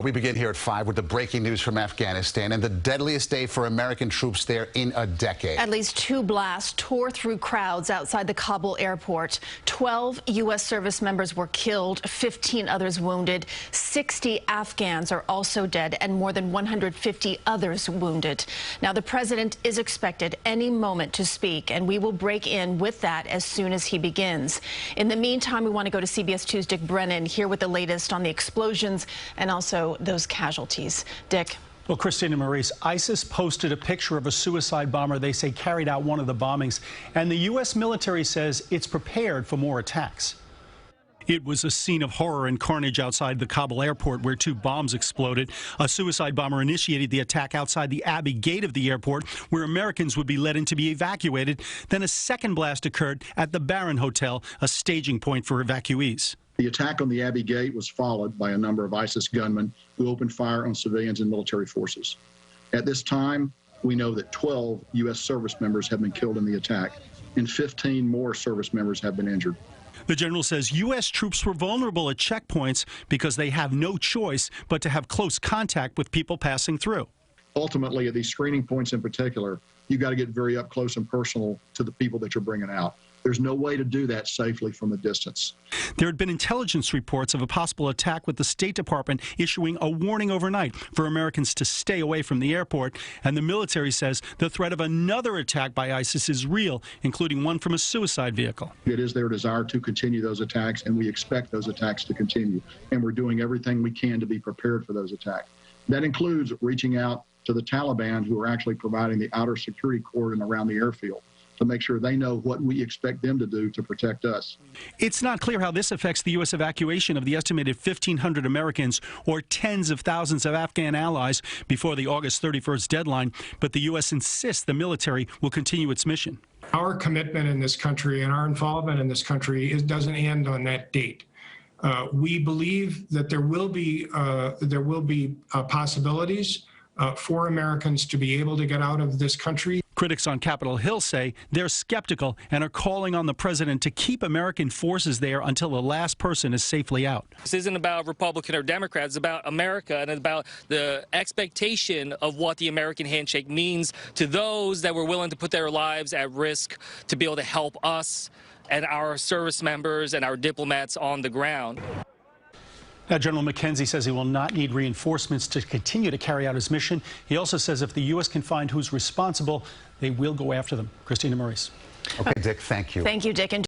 We begin here at 5 with the breaking news from Afghanistan and the deadliest day for American troops there in a decade. At least 2 blasts tore through crowds outside the Kabul airport. 12 U.S. service members were killed, 15 others wounded. 60 Afghans are also dead and more than 150 others wounded. Now, the president is expected any moment to speak, and we will break in with that as soon as he begins. In the meantime, we want to go to CBS 2's Dick Brennan here with the latest on the explosions and also those casualties. Dick. Well, Christina Maurice, ISIS posted a picture of a suicide bomber they say carried out one of the bombings, and the U.S. military says it's prepared for more attacks. It was a scene of horror and carnage outside the Kabul airport where 2 bombs exploded. A suicide bomber initiated the attack outside the Abbey gate of the airport, where Americans would be led in to be evacuated. Then a second blast occurred at the Brennan Hotel, a staging point for evacuees. The attack on the Abbey Gate was followed by a number of ISIS gunmen who opened fire on civilians and military forces. At this time, we know that 12 U.S. service members have been killed in the attack, and 15 more service members have been injured. The general says U.S. troops were vulnerable at checkpoints because they have no choice but to have close contact with people passing through. Ultimately, at these screening points in particular, you've got to get very up close and personal to the people that you're bringing out. There's no way to do that safely from a distance. There had been intelligence reports of a possible attack, with the State Department issuing a warning overnight for Americans to stay away from the airport. And the military says the threat of another attack by ISIS is real, including one from a suicide vehicle. It is their desire to continue those attacks, and we expect those attacks to continue. And we're doing everything we can to be prepared for those attacks. That includes reaching out to the Taliban, who are actually providing the outer security cordon around the airfield, to make sure they know what we expect them to do to protect us. It's not clear how this affects the U.S. evacuation of the estimated 1,500 Americans or tens of thousands of Afghan allies before the August 31st deadline, but the U.S. insists the military will continue its mission. Our commitment in this country and our involvement in this country doesn't end on that date. We believe that there will be possibilities for Americans to be able to get out of this country. Critics on Capitol Hill say they're skeptical and are calling on the president to keep American forces there until the last person is safely out. This isn't about Republican or Democrat. It's about America and about the expectation of what the American handshake means to those that were willing to put their lives at risk to be able to help us and our service members and our diplomats on the ground. General McKenzie says he will not need reinforcements to continue to carry out his mission. He also says if the U.S. can find who's responsible, they will go after them. Christina Maurice. Okay, Dick, thank you. Thank you, Dick. And